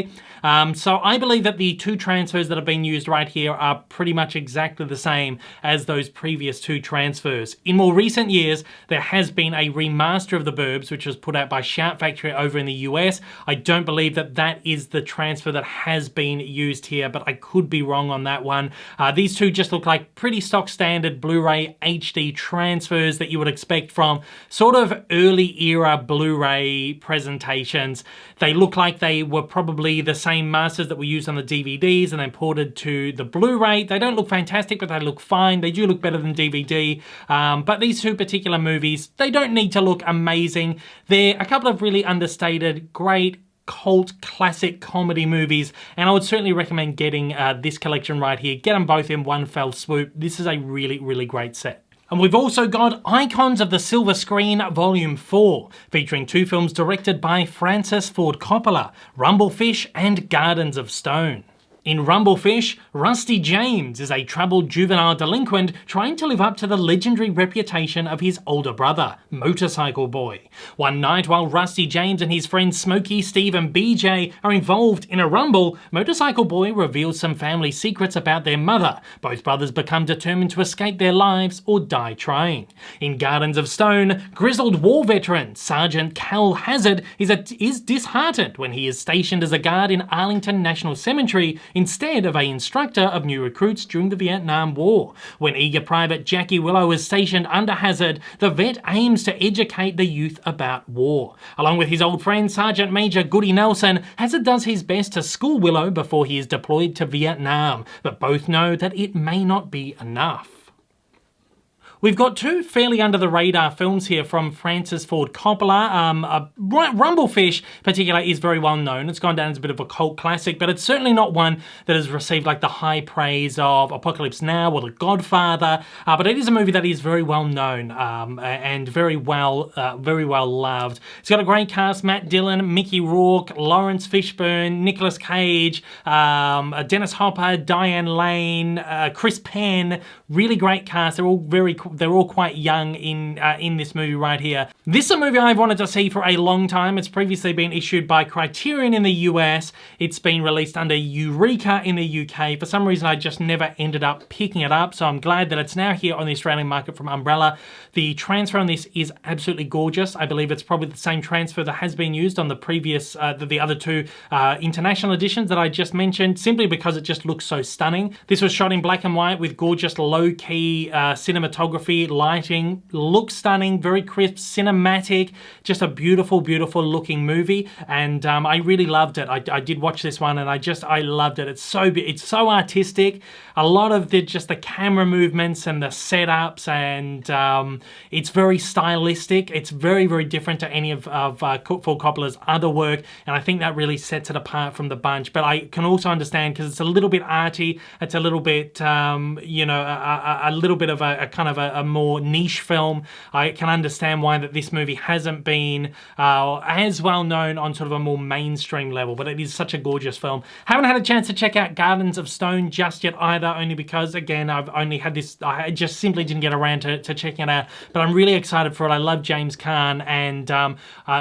So I believe that the two transfers that have been used right here are pretty much exactly the same as those previous two transfers. In more recent years, there has been a remaster of The Burbs, which was put out by Shout Factory over in the US. I don't believe that that is the transfer that has been used here, but I could be wrong on that one. These two just look like pretty stock standard Blu-ray HD transfers that you would expect from sort of early era Blu-ray presentations. They look like they were probably the same masters that were used on the DVDs and then ported to the Blu-ray. They don't look fantastic, but they look fine. They do look better than DVD. But these two particular movies, they don't need to look amazing. They're a couple of really understated, great, cult classic comedy movies, and I would certainly recommend getting this collection right here. Get them both in one fell swoop. This is a really, really great set. And we've also got Icons of the Silver Screen Volume 4, featuring two films directed by Francis Ford Coppola, Rumblefish and Gardens of Stone. In Rumblefish, Rusty James is a troubled juvenile delinquent trying to live up to the legendary reputation of his older brother, Motorcycle Boy. One night, while Rusty James and his friends Smokey, Steve and BJ are involved in a rumble, Motorcycle Boy reveals some family secrets about their mother. Both brothers become determined to escape their lives or die trying. In Gardens of Stone, grizzled war veteran Sergeant Cal Hazard is disheartened when he is stationed as a guard in Arlington National Cemetery instead of an instructor of new recruits during the Vietnam War. When eager Private Jackie Willow is stationed under Hazard, the vet aims to educate the youth about war. Along with his old friend Sergeant Major Goody Nelson, Hazard does his best to school Willow before he is deployed to Vietnam, but both know that it may not be enough. We've got two fairly under-the-radar films here from Francis Ford Coppola. Rumblefish, particularly, is very well known. It's gone down as a bit of a cult classic, but it's certainly not one that has received like the high praise of Apocalypse Now or The Godfather. But it is a movie that is very well known and very well loved. It's got a great cast: Matt Dillon, Mickey Rourke, Lawrence Fishburne, Nicolas Cage, Dennis Hopper, Diane Lane, Chris Penn. Really great cast. They're all quite young in this movie right here. This is a movie I've wanted to see for a long time. It's previously been issued by Criterion in the US. It's been released under Eureka in the UK. For some reason, I just never ended up picking it up, so I'm glad that it's now here on the Australian market from Umbrella. The transfer on this is absolutely gorgeous. I believe it's probably the same transfer that has been used on the previous, the other two international editions that I just mentioned, simply because it just looks so stunning. This was shot in black and white with gorgeous low-key cinematography, lighting, looks stunning, very crisp, cinematic, just a beautiful, beautiful looking movie, and I really loved it. I did watch this one and I loved it. It's so artistic. A lot of just the camera movements and the setups, and it's very stylistic. It's very, very different to any of Ford Coppola's other work, and I think that really sets it apart from the bunch. But I can also understand, because it's a little bit arty, it's a little bit, you know, a little bit of a kind of a more niche film. I can understand why that this movie hasn't been as well known on sort of a more mainstream level, but it is such a gorgeous film. Haven't had a chance to check out Gardens of Stone just yet either, only because, again, I've only had this, I just simply didn't get around to checking it out, but I'm really excited for it. I love James Caan, and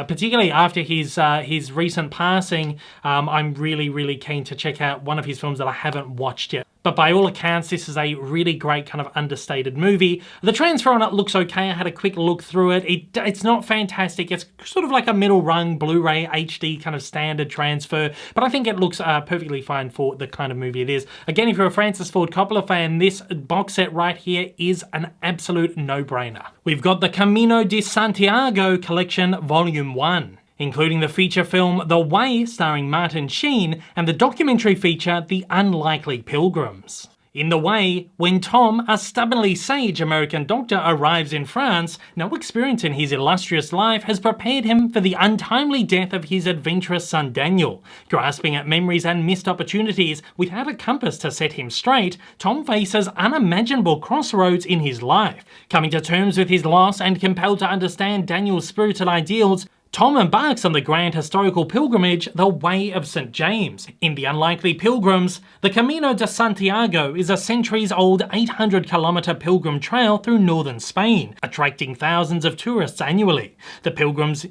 particularly after his recent passing, I'm really, really keen to check out one of his films that I haven't watched yet. But by all accounts, this is a really great kind of understated movie. The transfer on it looks okay. I had a quick look through it. It's not fantastic. It's sort of like a middle rung Blu-ray HD kind of standard transfer, but I think it looks perfectly fine for the kind of movie it is. Again, if you're a Francis Ford Coppola fan, this box set right here is an absolute no-brainer. We've got the Camino de Santiago Collection Volume 1. Including the feature film The Way, starring Martin Sheen, and the documentary feature The Unlikely Pilgrims. In The Way, when Tom, a stubbornly sage American doctor, arrives in France, no experience in his illustrious life has prepared him for the untimely death of his adventurous son Daniel. Grasping at memories and missed opportunities, without a compass to set him straight, Tom faces unimaginable crossroads in his life. Coming to terms with his loss and compelled to understand Daniel's spiritual ideals, Tom embarks on the grand historical pilgrimage, the Way of St. James. In The Unlikely Pilgrims, the Camino de Santiago is a centuries-old 800-kilometre pilgrim trail through northern Spain, attracting thousands of tourists annually. The pilgrims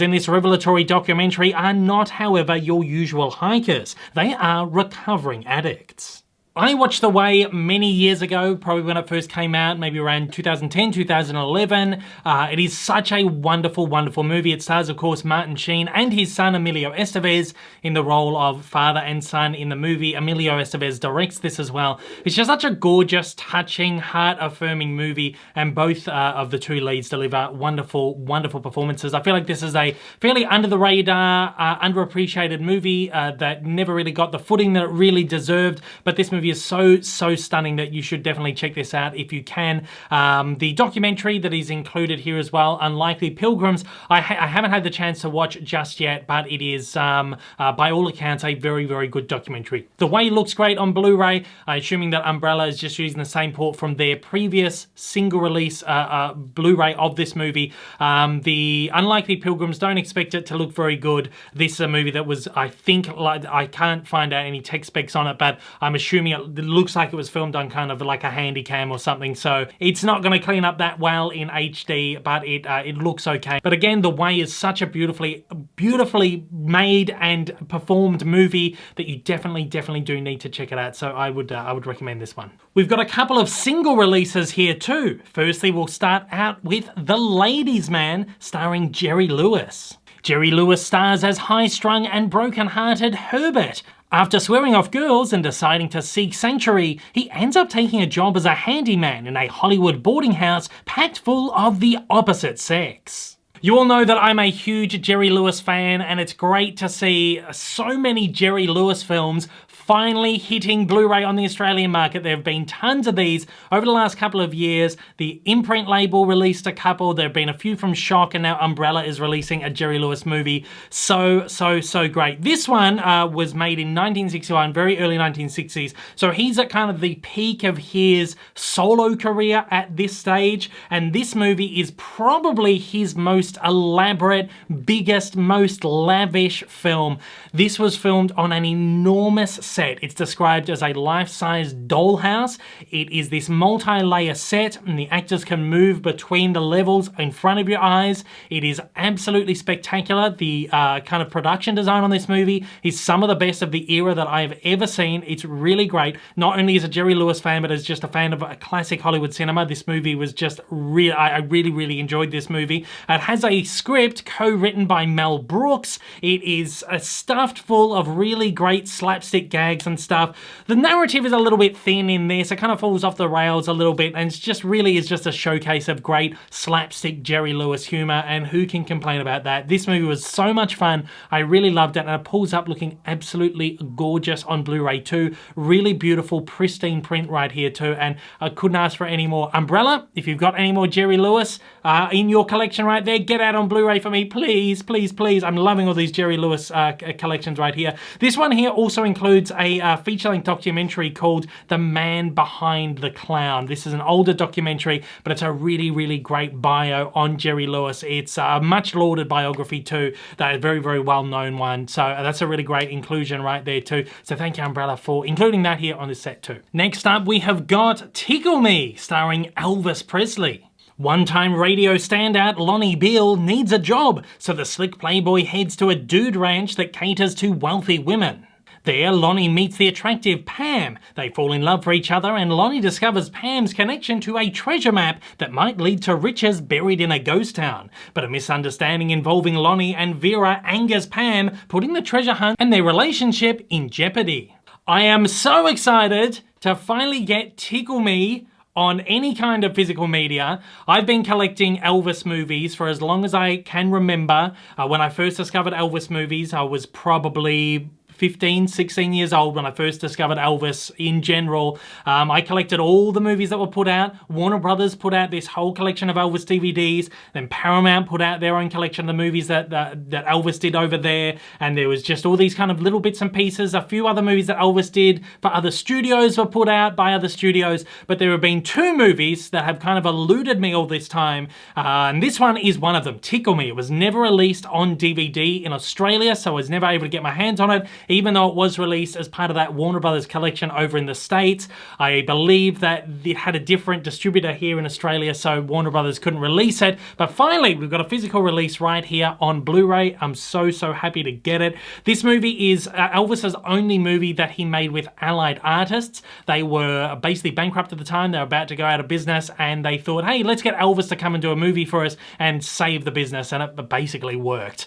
in this revelatory documentary are not, however, your usual hikers. They are recovering addicts. I watched The Way many years ago, probably when it first came out, maybe around 2010, 2011. It is such a wonderful, wonderful movie. It stars, of course, Martin Sheen and his son, Emilio Estevez, in the role of father and son in the movie. Emilio Estevez directs this as well. It's just such a gorgeous, touching, heart-affirming movie, and both of the two leads deliver wonderful, wonderful performances. I feel like this is a fairly under-the-radar, underappreciated movie that never really got the footing that it really deserved, but this movie is so stunning that you should definitely check this out if you can. The documentary that is included here as well, Unlikely Pilgrims, I haven't had the chance to watch just yet, but it is by all accounts a very, very good documentary. The Way looks great on Blu-ray, assuming that Umbrella is just using the same port from their previous single release Blu-ray of this movie. The Unlikely Pilgrims, don't expect it to look very good. This is a movie that was, I think, like, I can't find out any tech specs on it, but I'm assuming it looks like it was filmed on kind of like a handy cam or something, so it's not going to clean up that well in HD, but it looks okay. But again, The Way is such a beautifully made and performed movie that you definitely do need to check it out, so I would recommend this one. We've got a couple of single releases here too. Firstly, we'll start out with The Ladies' Man, starring Jerry Lewis. Jerry Lewis stars as high-strung and broken-hearted Herbert. After swearing off girls and deciding to seek sanctuary, he ends up taking a job as a handyman in a Hollywood boarding house packed full of the opposite sex. You all know that I'm a huge Jerry Lewis fan, and it's great to see so many Jerry Lewis films finally hitting Blu-ray on the Australian market. There have been tons of these over the last couple of years. The Imprint label released a couple. There have been a few from Shock, and now Umbrella is releasing a Jerry Lewis movie. So great. This one was made in 1961, very early 1960s. So he's at kind of the peak of his solo career at this stage, and this movie is probably his most elaborate, biggest, most lavish film. This was filmed on an enormous set. It's described as a life-size dollhouse. It is this multi-layer set, and the actors can move between the levels in front of your eyes. It is absolutely spectacular. The kind of production design on this movie is some of the best of the era that I have ever seen. It's really great. Not only as a Jerry Lewis fan, but as just a fan of a classic Hollywood cinema, this movie was just real. I really enjoyed this movie. It has a script co-written by Mel Brooks. It is stuffed full of really great slapstick gags and stuff. The narrative is a little bit thin in this. It kind of falls off the rails a little bit, and it's just really is just a showcase of great slapstick Jerry Lewis humor, and who can complain about that? This movie was so much fun. I really loved it, and it pulls up looking absolutely gorgeous on Blu-ray too. Really beautiful, pristine print right here too, and I couldn't ask for any more. Umbrella, if you've got any more Jerry Lewis in your collection right there, get out on Blu-ray for me, please. I'm loving all these Jerry Lewis collections right here. This one here also includes a feature-length documentary called The Man Behind the Clown. This is an older documentary, but it's a really great bio on Jerry Lewis. It's a much lauded biography too, that is a very well-known one. So that's a really great inclusion right there too. So thank you, Umbrella, for including that here on this set too. Next up, we have got Tickle Me, starring Elvis Presley. One-time radio standout Lonnie Beale needs a job, so the slick playboy heads to a dude ranch that caters to wealthy women. There, Lonnie meets the attractive Pam. They fall in love for each other, and Lonnie discovers Pam's connection to a treasure map that might lead to riches buried in a ghost town. But a misunderstanding involving Lonnie and Vera angers Pam, putting the treasure hunt and their relationship in jeopardy. I am so excited to finally get Tickle Me on any kind of physical media. I've been collecting Elvis movies for as long as I can remember. When I first discovered Elvis movies, I was probably 15, 16 years old when I first discovered Elvis in general. I collected all the movies that were put out. Warner Brothers put out this whole collection of Elvis DVDs. Then Paramount put out their own collection of the movies that Elvis did over there. And there was just all these kind of little bits and pieces. A few other movies that Elvis did for other studios were put out by other studios. But there have been two movies that have kind of eluded me all this time. And this one is one of them, Tickle Me. It was never released on DVD in Australia, so I was never able to get my hands on it, even though it was released as part of that Warner Brothers collection over in the States. I believe that it had a different distributor here in Australia, so Warner Brothers couldn't release it. But finally, we've got a physical release right here on Blu-ray. I'm so happy to get it. This movie is Elvis's only movie that he made with Allied artists. They were basically bankrupt at the time. They were about to go out of business, and they thought, hey, let's get Elvis to come and do a movie for us and save the business, and it basically worked.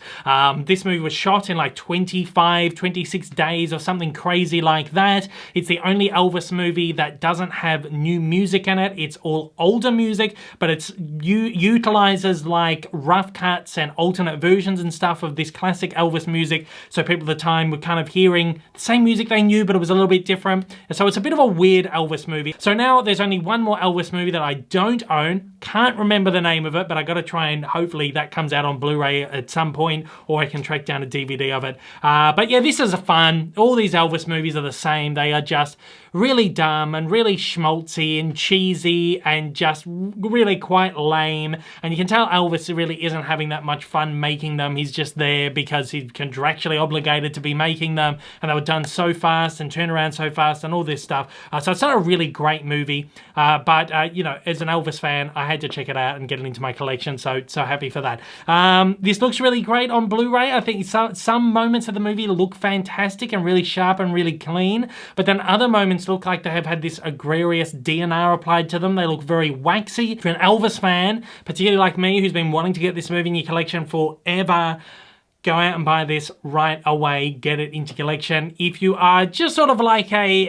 This movie was shot in like 26 days or something crazy like that. It's the only Elvis movie that doesn't have new music in it. It's all older music, but it's utilizes like rough cuts and alternate versions and stuff of this classic Elvis music, so people at the time were kind of hearing the same music they knew, but it was a little bit different. And so it's a bit of a weird Elvis movie. So now there's only one more Elvis movie that I don't own. Can't remember the name of it, but I gotta try and hopefully that comes out on Blu-ray at some point, or I can track down a DVD of it. But yeah, this is fun. All these Elvis movies are the same. They are just really dumb and really schmaltzy and cheesy and just really quite lame. And you can tell Elvis really isn't having that much fun making them. He's just there because he's contractually obligated to be making them, and they were done so fast and turned around so fast and all this stuff. So it's not a really great movie, but you know, as an Elvis fan, I had to check it out and get it into my collection, so happy for that. This looks really great on Blu-ray. I think some moments of the movie look fantastic and really sharp and really clean, but then other moments look like they have had this egregious DNR applied to them. They look very waxy. If you're an Elvis fan, particularly like me, who's been wanting to get this movie in your collection forever, go out and buy this right away, get it into collection. If you are just sort of like a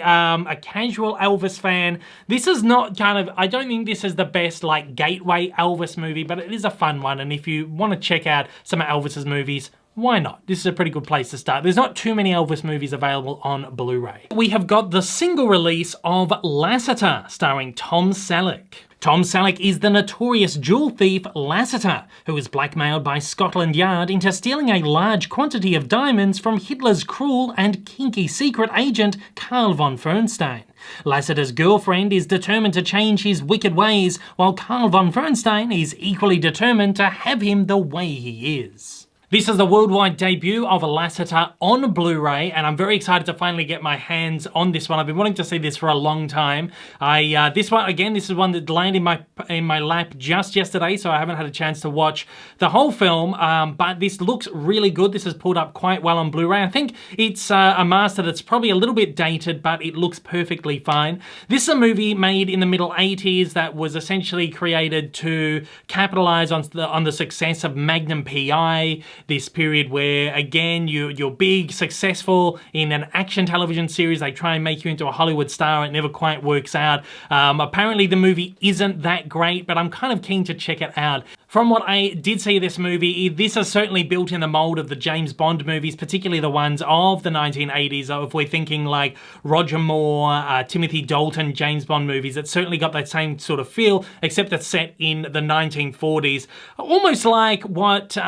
casual Elvis fan, this is not kind of, I don't think this is the best like gateway Elvis movie, but it is a fun one. And if you want to check out some of Elvis's movies, why not? This is a pretty good place to start. There's not too many Elvis movies available on Blu-ray. We have got the single release of Lassiter, starring Tom Selleck. Tom Selleck is the notorious jewel thief Lassiter, who was blackmailed by Scotland Yard into stealing a large quantity of diamonds from Hitler's cruel and kinky secret agent Karl von Fernstein. Lassiter's girlfriend is determined to change his wicked ways, while Karl von Fernstein is equally determined to have him the way he is. This is the worldwide debut of Lassiter on Blu-ray, and I'm very excited to finally get my hands on this one. I've been wanting to see this for a long time. This one, again, this is one that landed in my lap just yesterday, so I haven't had a chance to watch the whole film, but this looks really good. This is pulled up quite well on Blu-ray. I think it's a master that's probably a little bit dated, but it looks perfectly fine. This is a movie made in the middle 80s that was essentially created to capitalize on the success of Magnum P.I., this period where, again, you're big, successful in an action television series. They try and make you into a Hollywood star. It never quite works out. Apparently the movie isn't that great, but I'm kind of keen to check it out. From what I did see of this movie, this is certainly built in the mold of the James Bond movies, particularly the ones of the 1980s. If we're thinking like Roger Moore, Timothy Dalton, James Bond movies, it's certainly got that same sort of feel, except it's set in the 1940s. Almost like what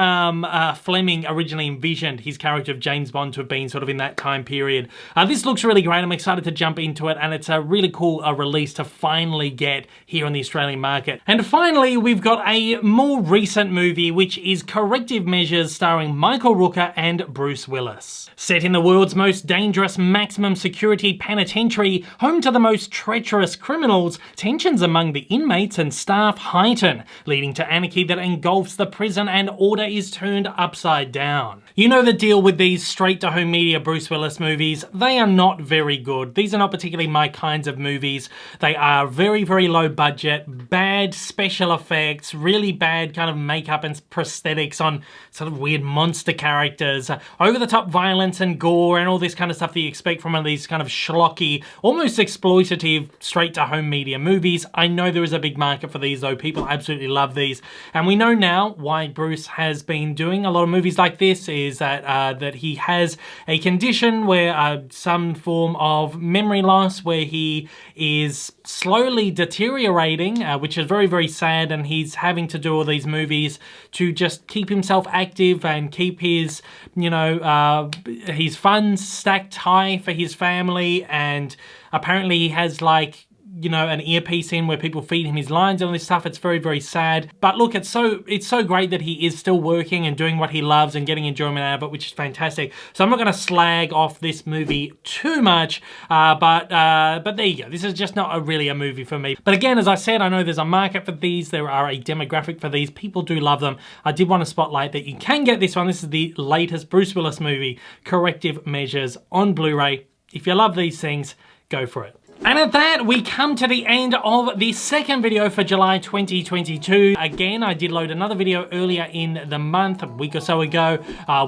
Fleming originally envisioned his character of James Bond to have been sort of in that time period. This looks really great. I'm excited to jump into it, and it's a really cool release to finally get here on the Australian market. And finally, we've got a more recent movie, which is Corrective Measures, starring Michael Rooker and Bruce Willis. Set in the world's most dangerous maximum security penitentiary, home to the most treacherous criminals, tensions among the inmates and staff heighten, leading to anarchy that engulfs the prison and order is turned upside down. You know the deal with these straight-to-home media Bruce Willis movies. They are not very good. These are not particularly my kinds of movies. They are very, very low budget, bad special effects, really bad kind of makeup and prosthetics on sort of weird monster characters, over-the-top violence and gore and all this kind of stuff that you expect from one of these kind of schlocky, almost exploitative straight-to-home media movies. I know there is a big market for these though. People absolutely love these. And we know now why Bruce has been doing a lot of movies like this, is that he has a condition where some form of memory loss, where he is slowly deteriorating, which is very, very sad, and he's having to do all these movies to just keep himself active and keep his, you know, his funds stacked high for his family. And apparently he has like, you know, an earpiece in where people feed him his lines and all this stuff. It's very, very sad. But look, it's so great that he is still working and doing what he loves and getting enjoyment out of it, which is fantastic. So I'm not going to slag off this movie too much, but there you go. This is just not really a movie for me. But again, as I said, I know there's a market for these. There are a demographic for these. People do love them. I did want to spotlight that you can get this one. This is the latest Bruce Willis movie, Corrective Measures, on Blu-ray. If you love these things, go for it. And at that, we come to the end of the second video for July 2022. Again, I did load another video earlier in the month, a week or so ago,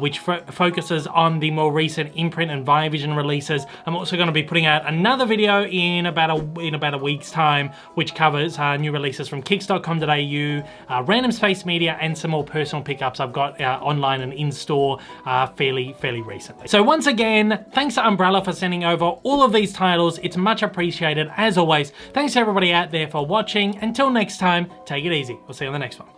which focuses on the more recent imprint and Viavision releases. I'm also going to be putting out another video in about a week's time, which covers new releases from kicks.com.au, Random Space Media, and some more personal pickups I've got online and in-store fairly recently. So once again, thanks to Umbrella for sending over all of these titles. It's much appreciated. As always, thanks to everybody out there for watching. Until next time, take it easy. We'll see you on the next one.